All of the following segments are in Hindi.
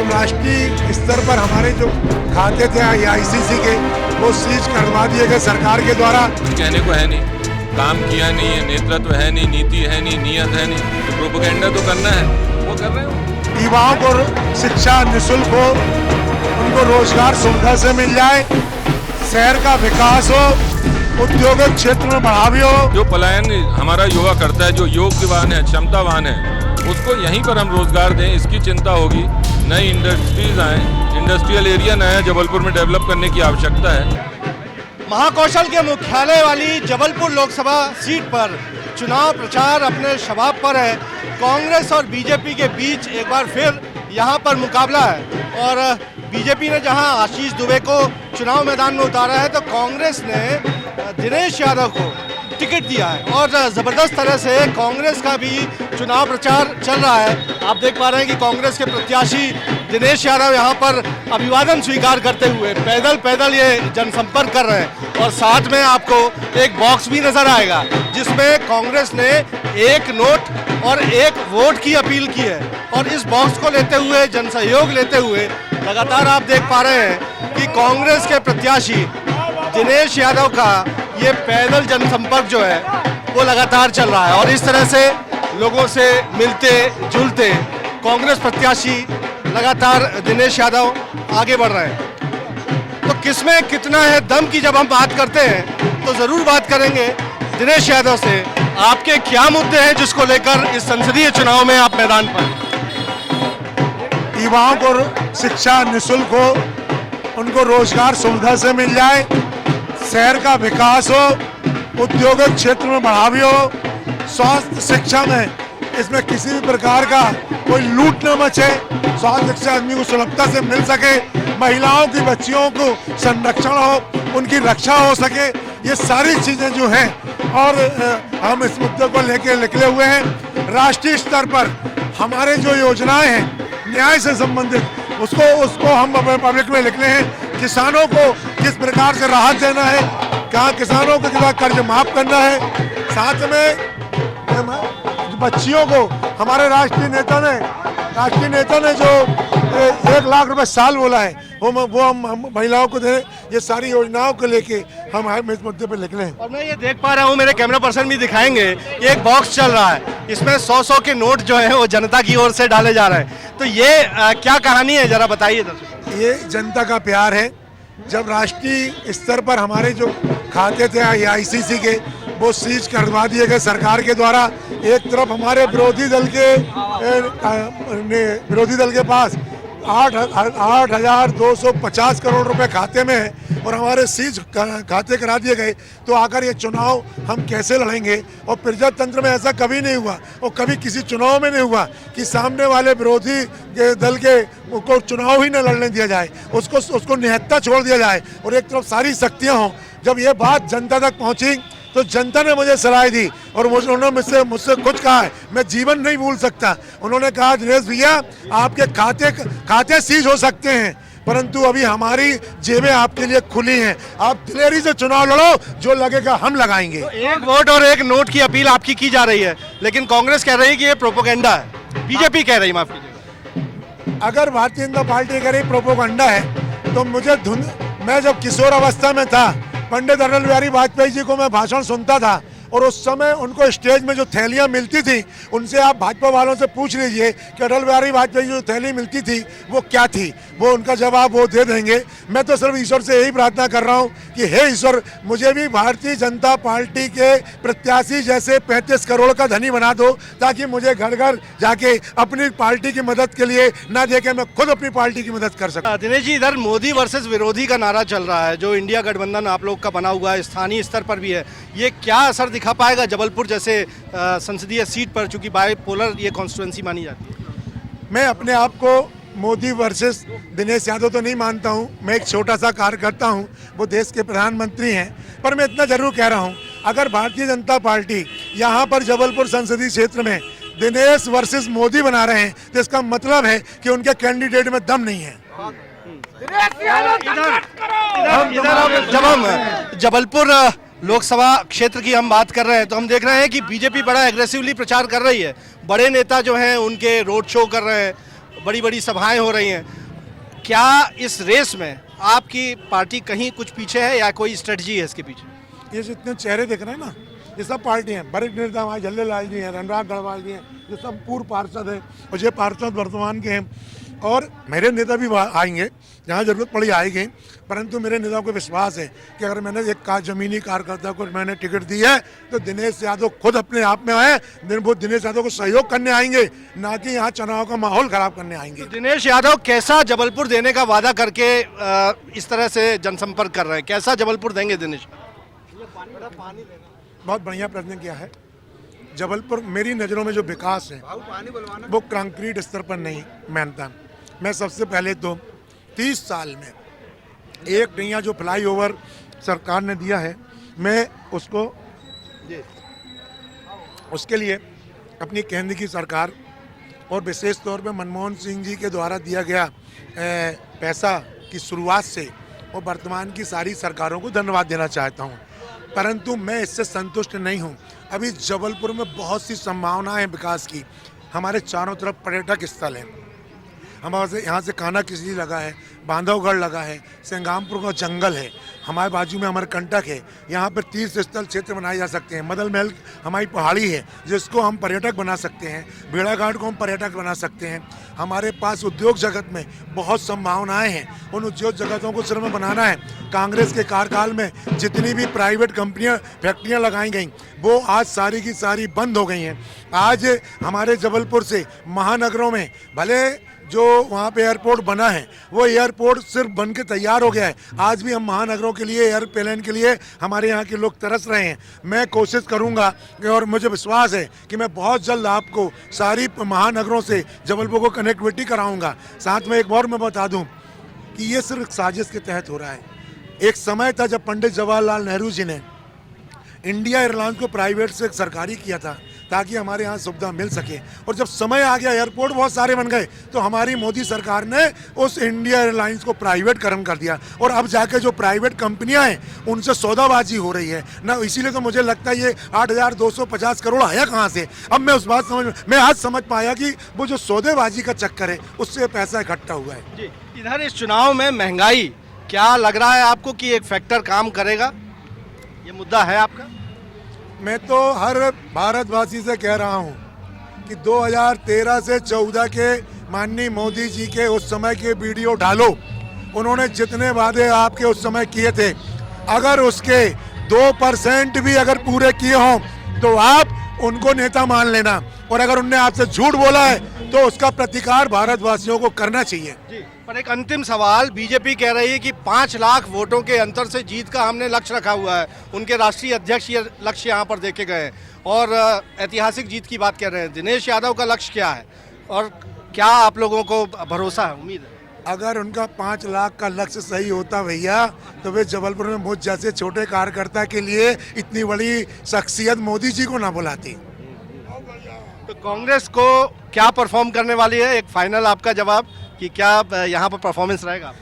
जब राष्ट्रीय स्तर पर हमारे जो खाते थे आईसीसी के वो सीज करवा दिए गए सरकार के द्वारा। कहने को है नहीं, काम किया नहीं है, नेतृत्व है नहीं, नीति है नहीं, नियत है नहीं, तो प्रोपेगेंडा तो करना है, वो कर रहे हो। युवाओं को शिक्षा निःशुल्क हो, उनको रोजगार सुविधा से मिल जाए, शहर का विकास हो, उद्योगिक क्षेत्र में बढ़ावी हो। जो पलायन हमारा युवा करता है, जो योग्यवान है, क्षमतावान है, उसको यहीं पर हम रोजगार दें, इसकी चिंता होगी। नई इंडस्ट्रीज आए, इंडस्ट्रियल एरिया नया जबलपुर में डेवलप करने की आवश्यकता है। महाकौशल के मुख्यालय वाली जबलपुर लोकसभा सीट पर चुनाव प्रचार अपने शबाब पर है। कांग्रेस और बीजेपी के बीच एक बार फिर यहां पर मुकाबला है और बीजेपी ने जहां आशीष दुबे को चुनाव मैदान में उतारा है तो कांग्रेस ने दिनेश यादव को टिकट दिया है और ज़बरदस्त तरह से कांग्रेस का भी चुनाव प्रचार चल रहा है। आप देख पा रहे हैं कि कांग्रेस के प्रत्याशी दिनेश यादव यहां पर अभिवादन स्वीकार करते हुए पैदल ये जनसंपर्क कर रहे हैं और साथ में आपको एक बॉक्स भी नजर आएगा जिसमें कांग्रेस ने एक नोट और एक वोट की अपील की है और इस बॉक्स को लेते हुए जनसहयोग लेते हुए लगातार आप देख पा रहे हैं कि कांग्रेस के प्रत्याशी दिनेश यादव का ये पैदल जनसंपर्क जो है वो लगातार चल रहा है और इस तरह से लोगों से मिलते जुलते कांग्रेस प्रत्याशी लगातार दिनेश यादव आगे बढ़ रहे हैं। तो किसमें कितना है दम की जब हम बात करते हैं तो जरूर बात करेंगे दिनेश यादव से। आपके क्या मुद्दे हैं जिसको लेकर इस संसदीय चुनाव में आप मैदान पर? युवाओं को शिक्षा निःशुल्क हो, उनको रोजगार सुविधा से मिल जाए, शहर का विकास हो, उद्योगिक क्षेत्र में बढ़ावी हो, स्वास्थ्य शिक्षा में इसमें किसी भी प्रकार का कोई लूट न मचे, स्वास्थ्य शिक्षा आदमी को सुलभता से मिल सके, महिलाओं की बच्चियों को संरक्षण हो, उनकी रक्षा हो सके, ये सारी चीजें जो हैं और हम इस मुद्दे को लेकर निकले हुए हैं। राष्ट्रीय स्तर पर हमारे जो योजनाएं हैं न्याय से संबंधित उसको हम पब्लिक में निकले हैं। किसानों को किस प्रकार से राहत देना है, कहाँ किसानों को कितना कर्ज माफ करना है, साथ में बच्चियों को हमारे राष्ट्रीय नेता ने जो 1 लाख रुपए साल बोला है वो हम महिलाओं को दे। ये सारी योजनाओं को लेके हम इस मुद्दे पर निकले हैं। और मैं ये देख पा रहा हूँ, मेरे कैमरा पर्सन भी दिखाएंगे, एक बॉक्स चल रहा है, इसमें 100 के नोट जो है वो जनता की ओर से डाले जा रहे हैं। तो ये क्या कहानी है, जरा बताइए दर्शकों। ये जनता का प्यार है। जब राष्ट्रीय स्तर पर हमारे जो खाते थे आईसीसी के वो सीज करवा दिए गए सरकार के द्वारा। एक तरफ हमारे विरोधी दल के पास 8,250 करोड़ रुपए खाते में है और हमारे सीज खाते करा दिए गए, तो आकर ये चुनाव हम कैसे लड़ेंगे? और प्रजातंत्र में ऐसा कभी नहीं हुआ और कभी किसी चुनाव में नहीं हुआ कि सामने वाले विरोधी दल के को चुनाव ही न लड़ने दिया जाए, उसको निहत्था छोड़ दिया जाए और एक तरफ सारी शक्तियाँ हों। जब ये बात जनता तक पहुँची तो जनता ने मुझे सलाह दी और उन्होंने मुझसे कुछ कहा है, मैं जीवन नहीं भूल सकता। उन्होंने कहा दिनेश भैया आपके खाते सीज हो सकते हैं परंतु अभी हमारी जेबें आपके लिए खुली हैं, आप दिलेरी से चुनाव लड़ो, जो लगेगा हम लगाएंगे। तो एक वोट और एक नोट की अपील आपकी की जा रही है लेकिन कांग्रेस कह रही है कि ये प्रोपोगेंडा है, बीजेपी कह रही है, माफ कीजिएगा। अगर भारतीय जनता पार्टी कह रही प्रोपोगेंडा है तो मैं जब किशोर अवस्था में था पंडित अटल बिहारी वाजपेयी जी को मैं भाषण सुनता था और उस समय उनको स्टेज में जो थैलियां मिलती थी उनसे आप भाजपा वालों से पूछ लीजिए कि अटल बिहारी वाजपेयी जो थैली मिलती थी वो क्या थी, वो उनका जवाब वो दे देंगे। मैं तो सिर्फ ईश्वर से यही प्रार्थना कर रहा हूँ कि हे ईश्वर मुझे भी भारतीय जनता पार्टी के प्रत्याशी जैसे 35 करोड़ का धनी बना दो ताकि मुझे घर घर जाके अपनी पार्टी की मदद के लिए ना देके मैं खुद अपनी पार्टी की मदद कर सकूं। दिनेश जी, इधर मोदी वर्सेस विरोधी का नारा चल रहा है जो इंडिया गठबंधन आप लोग का बना हुआ है, स्थानीय स्तर पर भी है, ये क्या असर दिखा पाएगा जबलपुर जैसे संसदीय सीट पर, चूंकि बाइपोलर ये कॉन्स्टिट्यूएंसी मानी जाती है? मैं अपने आप को मोदी वर्सेस दिनेश यादव तो नहीं मानता हूं, मैं एक छोटा सा कार्यकर्ता हूं, वो देश के प्रधानमंत्री हैं, पर मैं इतना जरूर कह रहा हूं अगर भारतीय जनता पार्टी यहां पर जबलपुर संसदीय क्षेत्र में दिनेश वर्सेस मोदी बना रहे हैं तो इसका मतलब है कि उनके कैंडिडेट में दम नहीं है। जब हम जबलपुर लोकसभा क्षेत्र की हम बात कर रहे हैं तो हम देख रहे हैं कि बीजेपी बड़ा एग्रेसिवली प्रचार कर रही है, बड़े नेता जो हैं उनके रोड शो कर रहे हैं, बड़ी बड़ी सभाएं हो रही हैं। क्या इस रेस में आपकी पार्टी कहीं कुछ पीछे है या कोई स्ट्रेटजी है इसके पीछे? ये जितने चेहरे दिख रहे हैं ना, ये सब पार्टी हैं। वरिष्ठ नेता हमारे झल्लेलाल जी हैं, रणराज गढ़वाल जी हैं, ये सब पूर्व पार्षद हैं और ये पार्षद वर्तमान के हैं। और मेरे नेता भी आएंगे, जहाँ जरूरत पड़ी आएंगे, परंतु मेरे नेताओं को विश्वास है कि अगर मैंने एक जमीनी कार्यकर्ता को मैंने टिकट दी है तो दिनेश यादव खुद अपने आप में आए, वो दिनेश यादव को सहयोग करने आएंगे, ना कि यहाँ चुनाव का माहौल खराब करने आएंगे। तो दिनेश यादव कैसा जबलपुर देने का वादा करके इस तरह से जनसंपर्क कर रहे हैं, कैसा जबलपुर देंगे दिनेश? बहुत बढ़िया प्रश्न किया है। जबलपुर मेरी नज़रों में जो विकास है वो कंक्रीट स्तर पर नहीं मानता। मैं सबसे पहले तो 30 साल में एक नया जो फ्लाईओवर सरकार ने दिया है, मैं उसके लिए अपनी केंद्र की सरकार और विशेष तौर पे मनमोहन सिंह जी के द्वारा दिया गया पैसा की शुरुआत से और वर्तमान की सारी सरकारों को धन्यवाद देना चाहता हूँ। परंतु मैं इससे संतुष्ट नहीं हूँ। अभी जबलपुर में बहुत सी संभावनाएं हैं विकास की। हमारे चारों तरफ पर्यटक स्थल हैं, हमारे यहाँ से कान्हा किसली लगा है, बांधवगढ़ लगा है, संग्रामपुर का जंगल है, हमारे बाजू में अमरकंटक है, यहाँ पर तीर्थ स्थल क्षेत्र बनाए जा सकते हैं। मदल महल हमारी पहाड़ी है जिसको हम पर्यटक बना सकते हैं, भेड़ाघाट को हम पर्यटक बना सकते हैं। हमारे पास उद्योग जगत में बहुत संभावनाएं हैं, उन उद्योग जगतों को सिर में बनाना है। कांग्रेस के कार्यकाल में जितनी भी प्राइवेट कंपनियां फैक्ट्रियां लगाई गई वो आज सारी की सारी बंद हो गई हैं। आज हमारे जबलपुर से महानगरों में भले जो वहाँ पे एयरपोर्ट बना है वो एयरपोर्ट सिर्फ बन के तैयार हो गया है, आज भी हम महानगरों के लिए एयरप्लेन के लिए हमारे यहाँ के लोग तरस रहे हैं। मैं कोशिश करूँगा और मुझे विश्वास है कि मैं बहुत जल्द आपको सारी महानगरों से जबलपुर को कनेक्टिविटी कराऊँगा। साथ में एक और मैं बता दूँ कि ये सिर्फ साजिश के तहत हो रहा है। एक समय था जब पंडित जवाहरलाल नेहरू जी ने इंडिया एयरलाइंस को प्राइवेट से सरकारी किया था ताकि हमारे यहाँ सुविधा मिल सके, और जब समय आ गया एयरपोर्ट बहुत सारे बन गए तो हमारी मोदी सरकार ने उस इंडिया एयरलाइंस को प्राइवेटकरण कर दिया और अब जाके जो प्राइवेट कंपनियां हैं उनसे सौदाबाजी हो रही है ना। इसीलिए तो मुझे लगता है ये 8,250 करोड़ आया कहाँ से। अब मैं उस बात मैं आज समझ पाया कि वो जो सौदेबाजी का चक्कर है उससे पैसा इकट्ठा हुआ है। जी, इधर इस चुनाव में महंगाई क्या लग रहा है आपको कि एक फैक्टर काम करेगा? ये मुद्दा है आपका? मैं तो हर भारतवासी से कह रहा हूं कि 2013 से 14 के माननीय मोदी जी के उस समय के वीडियो डालो। उन्होंने जितने वादे आपके उस समय किए थे, अगर उसके 2% भी अगर पूरे किए हों तो आप उनको नेता मान लेना, और अगर उनने आपसे झूठ बोला है तो उसका प्रतिकार भारतवासियों को करना चाहिए। जी, पर एक अंतिम सवाल, बीजेपी कह रही है कि 5 लाख वोटों के अंतर से जीत का हमने लक्ष्य रखा हुआ है। उनके राष्ट्रीय अध्यक्ष ये लक्ष्य यहाँ पर देखे गए और ऐतिहासिक जीत की बात कर रहे हैं। दिनेश यादव का लक्ष्य क्या है और क्या आप लोगों को भरोसा है, उम्मीद है? अगर उनका 5 लाख का लक्ष्य सही होता भैया तो वे जबलपुर में मुझ जैसे छोटे कार्यकर्ता के लिए इतनी बड़ी शख्सियत मोदी जी को ना बुलाती। तो कांग्रेस को क्या परफॉर्म करने वाली है? एक फाइनल आपका जवाब कि क्या यहाँ पर परफॉर्मेंस रहेगा?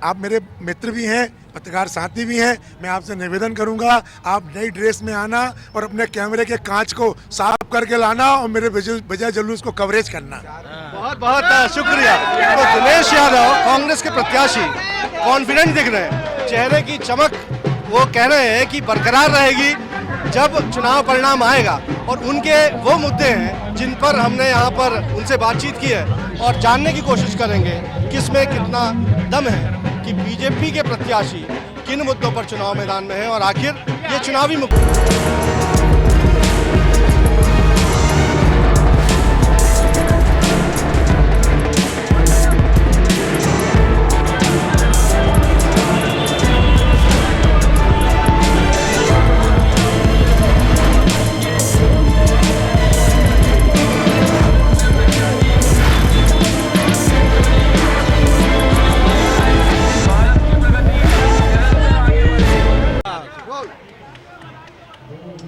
आप मेरे मित्र भी हैं, पत्रकार साथी भी हैं, मैं आपसे निवेदन करूंगा आप नई ड्रेस में आना और अपने कैमरे के कांच को साफ करके लाना और मेरे विजय जुलूस को कवरेज करना। बहुत बहुत शुक्रिया। तो दिनेश यादव कांग्रेस के प्रत्याशी कॉन्फिडेंट दिख रहे हैं, चेहरे की चमक वो कह रहे हैं कि बरकरार रहेगी जब चुनाव परिणाम आएगा, और उनके वो मुद्दे हैं जिन पर हमने यहाँ पर उनसे बातचीत की है और जानने की कोशिश करेंगे किसमें कितना दम है कि बीजेपी के प्रत्याशी किन मुद्दों पर चुनाव मैदान में है और आखिर ये चुनावी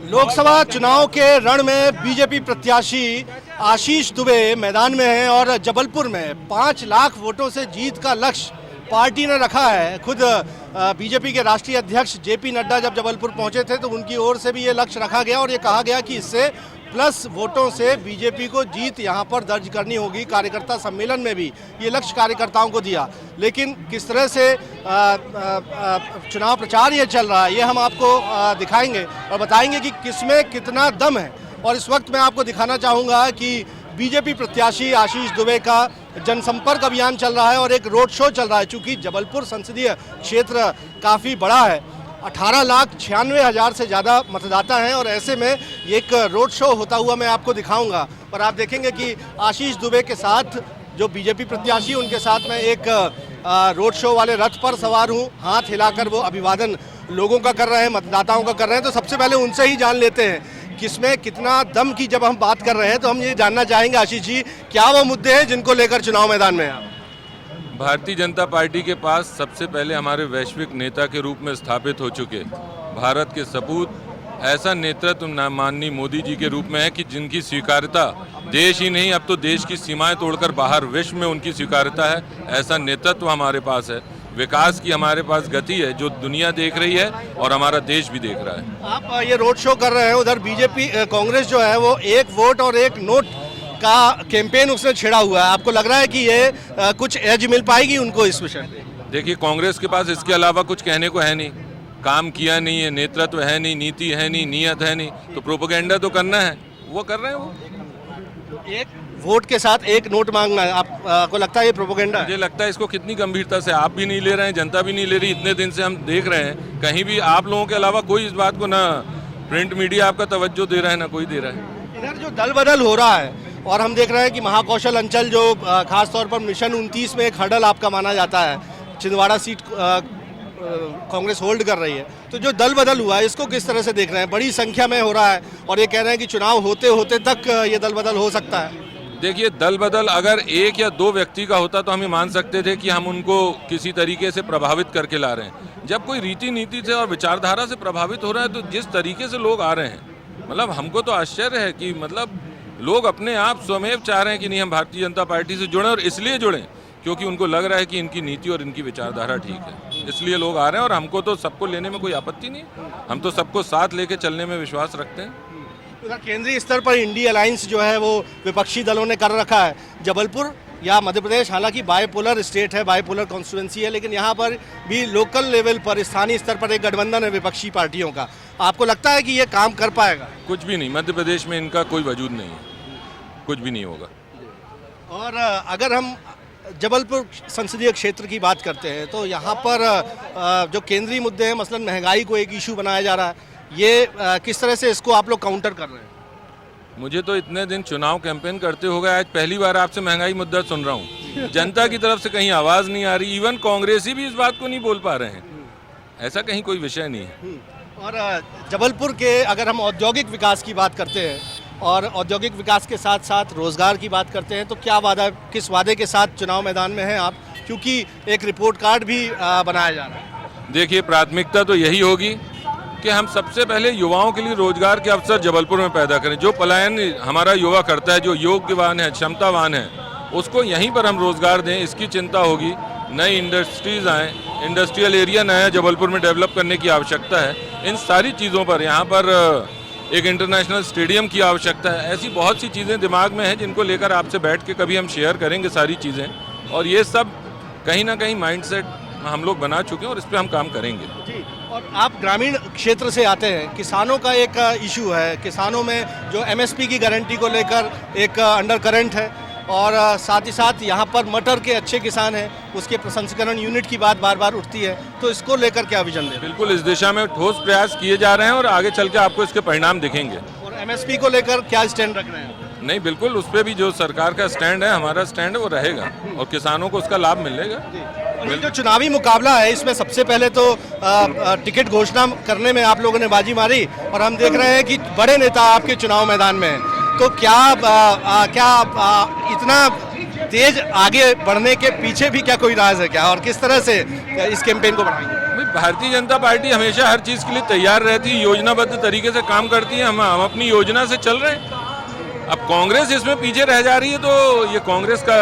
लोकसभा चुनाव के रण में बीजेपी प्रत्याशी आशीष दुबे मैदान में हैं और जबलपुर में 5 लाख वोटों से जीत का लक्ष्य पार्टी ने रखा है। खुद बीजेपी के राष्ट्रीय अध्यक्ष जेपी नड्डा जब जबलपुर पहुंचे थे तो उनकी ओर से भी ये लक्ष्य रखा गया और ये कहा गया कि इससे प्लस वोटों से बीजेपी को जीत यहाँ पर दर्ज करनी होगी। कार्यकर्ता सम्मेलन में भी ये लक्ष्य कार्यकर्ताओं को दिया, लेकिन किस तरह से चुनाव प्रचार ये चल रहा है ये हम आपको दिखाएंगे और बताएंगे कि किसमें कितना दम है। और इस वक्त मैं आपको दिखाना चाहूँगा कि बीजेपी प्रत्याशी आशीष दुबे का जनसंपर्क अभियान चल रहा है और एक रोड शो चल रहा है। चूँकि जबलपुर संसदीय क्षेत्र काफ़ी बड़ा है, 18,96,000 से ज़्यादा मतदाता हैं और ऐसे में एक रोड शो होता हुआ मैं आपको दिखाऊंगा। और आप देखेंगे कि आशीष दुबे के साथ जो बीजेपी प्रत्याशी उनके साथ में एक रोड शो वाले रथ पर सवार हूँ। हाथ हिलाकर वो अभिवादन लोगों का कर रहे हैं, मतदाताओं का कर रहे हैं। तो सबसे पहले उनसे ही जान लेते हैं किसमें कितना दम की जब हम बात कर रहे हैं तो हम ये जानना चाहेंगे आशीष जी, क्या वो मुद्दे हैं जिनको लेकर चुनाव मैदान में हैं? भारतीय जनता पार्टी के पास सबसे पहले हमारे वैश्विक नेता के रूप में स्थापित हो चुके भारत के सपूत ऐसा नेतृत्व माननीय मोदी जी के रूप में है कि जिनकी स्वीकार्यता देश ही नहीं अब तो देश की सीमाएं तोड़कर बाहर विश्व में उनकी स्वीकार्यता है। ऐसा नेतृत्व हमारे पास है। विकास की हमारे पास गति है जो दुनिया देख रही है और हमारा देश भी देख रहा है। आप ये रोड शो कर रहे हैं, उधर बीजेपी कांग्रेस जो है वो एक वोट और एक नोट का कैंपेन उसने छेड़ा हुआ है। आपको लग रहा है कि ये कुछ एज मिल पाएगी उनको इस विषय पे? देखिए, कांग्रेस के पास इसके अलावा कुछ कहने को है नहीं, काम किया नहीं है, नेतृत्व है नहीं, नीति है नहीं, नियत है नहीं, तो प्रोपेगेंडा तो करना है, वो कर रहे हैं। वो एक वोट के साथ एक नोट मांगना है, आपको लगता है ये प्रोपेगेंडा है? मुझे लगता है इसको कितनी गंभीरता से आप भी नहीं ले रहे हैं, जनता भी नहीं ले रही। इतने दिन से हम देख रहे हैं, कहीं भी आप लोगों के अलावा कोई इस बात को ना प्रिंट मीडिया आपका तवज्जो दे रहा है ना कोई दे रहा है। इधर जो दल बदल हो रहा है और हम देख रहे हैं कि महाकौशल अंचल जो खास तौर पर मिशन 29 में एक हर्डल आपका माना जाता है, छिंदवाड़ा सीट कांग्रेस होल्ड कर रही है, तो जो दल बदल हुआ है इसको किस तरह से देख रहे हैं? बड़ी संख्या में हो रहा है और ये कह रहे हैं कि चुनाव होते होते तक ये दल बदल हो सकता है। देखिए, दल बदल अगर एक या दो व्यक्ति का होता तो हम मान सकते थे कि हम उनको किसी तरीके से प्रभावित करके ला रहे हैं। जब कोई रीति नीति से और विचारधारा से प्रभावित हो रहा है तो जिस तरीके से लोग आ रहे हैं, मतलब हमको तो आश्चर्य है कि मतलब लोग अपने आप स्वमेव चाह रहे हैं कि नहीं हम भारतीय जनता पार्टी से जुड़ें, और इसलिए जुड़ें क्योंकि उनको लग रहा है कि इनकी नीति और इनकी विचारधारा ठीक है, इसलिए लोग आ रहे हैं। और हमको तो सबको लेने में कोई आपत्ति नहीं, हम तो सबको साथ लेके चलने में विश्वास रखते हैं। उधर केंद्रीय स्तर पर इंडी अलायंस जो है वो विपक्षी दलों ने कर रखा है। जबलपुर या मध्य प्रदेश हालांकि बायपोलर स्टेट है, बायपोलर कॉन्स्टिट्यूंसी है, लेकिन यहाँ पर भी लोकल लेवल पर स्थानीय स्तर पर एक गठबंधन है विपक्षी पार्टियों का। आपको लगता है कि ये काम कर पाएगा? कुछ भी नहीं, मध्य प्रदेश में इनका कोई वजूद नहीं है, कुछ भी नहीं होगा। और अगर हम जबलपुर संसदीय क्षेत्र की बात करते हैं तो यहाँ पर जो केंद्रीय मुद्दे हैं, मसलन महंगाई को एक इशू बनाया जा रहा है, ये किस तरह से इसको आप लोग काउंटर कर रहे हैं? मुझे तो इतने दिन चुनाव कैंपेन करते हो गए, आज पहली बार आपसे महंगाई मुद्दा सुन रहा हूँ। जनता की तरफ से कहीं आवाज़ नहीं आ रही, इवन कांग्रेसी भी इस बात को नहीं बोल पा रहे हैं। ऐसा कहीं कोई विषय नहीं है। और जबलपुर के अगर हम औद्योगिक विकास की बात करते हैं और औद्योगिक विकास के साथ साथ रोजगार की बात करते हैं तो क्या वादा, किस वादे के साथ चुनाव मैदान में हैं आप? क्योंकि एक रिपोर्ट कार्ड भी बनाया जा रहा है। देखिए, प्राथमिकता तो यही होगी कि हम सबसे पहले युवाओं के लिए रोजगार के अवसर जबलपुर में पैदा करें। जो पलायन हमारा युवा करता है, जो योग्यवान है, क्षमतावान है, उसको यहीं पर हम रोजगार दें, इसकी चिंता होगी। नई इंडस्ट्रीज आएँ, इंडस्ट्रियल एरिया नया जबलपुर में डेवलप करने की आवश्यकता है। इन सारी चीज़ों पर यहाँ पर एक इंटरनेशनल स्टेडियम की आवश्यकता है। ऐसी बहुत सी चीज़ें दिमाग में हैं जिनको लेकर आपसे बैठ के कभी हम शेयर करेंगे सारी चीज़ें, और ये सब कहीं ना कहीं माइंडसेट हम लोग बना चुके हैं और इस पर हम काम करेंगे। जी, और आप ग्रामीण क्षेत्र से आते हैं, किसानों का एक इशू है, किसानों में जो एमएसपी की गारंटी को लेकर एक अंडर करंट है, और साथ ही साथ यहाँ पर मटर के अच्छे किसान हैं, उसके प्रसंस्करण यूनिट की बात बार बार उठती है, तो इसको लेकर क्या विजन दें? बिल्कुल इस दिशा में ठोस प्रयास किए जा रहे हैं और आगे चल के आपको इसके परिणाम दिखेंगे। और एमएसपी को लेकर क्या स्टैंड रख रहे हैं? नहीं, बिल्कुल उस पर भी जो सरकार का स्टैंड है, हमारा स्टैंड है, वो रहेगा और किसानों को उसका लाभ मिलेगा। ये जो चुनावी मुकाबला है इसमें सबसे पहले तो टिकट घोषणा करने में आप लोगों ने बाजी मारी और हम देख रहे हैं कि बड़े नेता आपके चुनाव मैदान में हैं, तो क्या इतना तेज आगे बढ़ने के पीछे भी क्या कोई राज है क्या, और किस तरह से इस कैंपेन को बढ़ाएंगे? भारतीय जनता पार्टी हमेशा हर चीज़ के लिए तैयार रहती है, योजनाबद्ध तरीके से काम करती है। हम अपनी योजना से चल रहे हैं। अब कांग्रेस इसमें पीछे रह जा रही है तो ये कांग्रेस का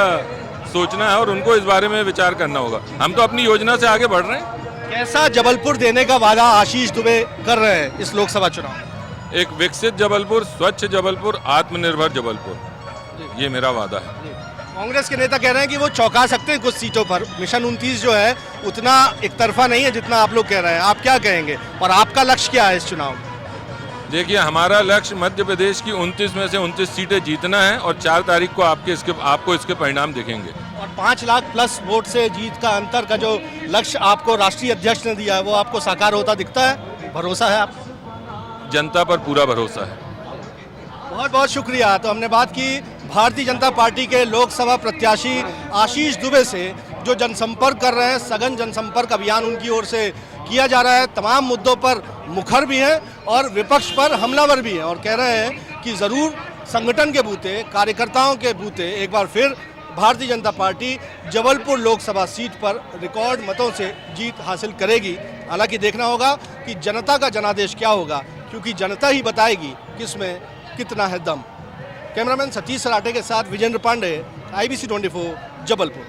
सोचना है और उनको इस बारे में विचार करना होगा। हम तो अपनी योजना से आगे बढ़ रहे हैं। कैसा जबलपुर देने का वादा आशीष दुबे कर रहे हैं इस लोकसभा चुनाव में? एक विकसित जबलपुर, स्वच्छ जबलपुर, आत्मनिर्भर जबलपुर, ये मेरा वादा है। कांग्रेस के नेता कह रहे हैं कि वो चौंका सकते हैं कुछ सीटों पर। मिशन 29 जो है उतना एक तरफा नहीं है जितना आप लोग कह रहे हैं। आप क्या कहेंगे और आपका लक्ष्य क्या है इस चुनाव में? देखिए, हमारा लक्ष्य मध्य प्रदेश की 29 में से 29 सीटें जीतना है और 4 तारीख को आपको इसके परिणाम दिखेंगे। और 5 लाख प्लस वोट से जीत का अंतर का जो लक्ष्य आपको राष्ट्रीय अध्यक्ष ने दिया है वो आपको साकार होता दिखता है? भरोसा है आप? जनता पर पूरा भरोसा है। बहुत बहुत शुक्रिया। तो हमने बात की भारतीय जनता पार्टी के लोकसभा प्रत्याशी आशीष दुबे से, जो जनसंपर्क कर रहे हैं। सघन जनसंपर्क अभियान उनकी ओर से किया जा रहा है। तमाम मुद्दों पर मुखर भी हैं और विपक्ष पर हमलावर भी हैं और कह रहे हैं कि ज़रूर संगठन के बूते, कार्यकर्ताओं के बूते एक बार फिर भारतीय जनता पार्टी जबलपुर लोकसभा सीट पर रिकॉर्ड मतों से जीत हासिल करेगी। हालांकि देखना होगा कि जनता का जनादेश क्या होगा, क्योंकि जनता ही बताएगी किसमें कितना है दम। कैमरामैन सतीश सराठे के साथ विजेंद्र पांडे, IBC 24, जबलपुर।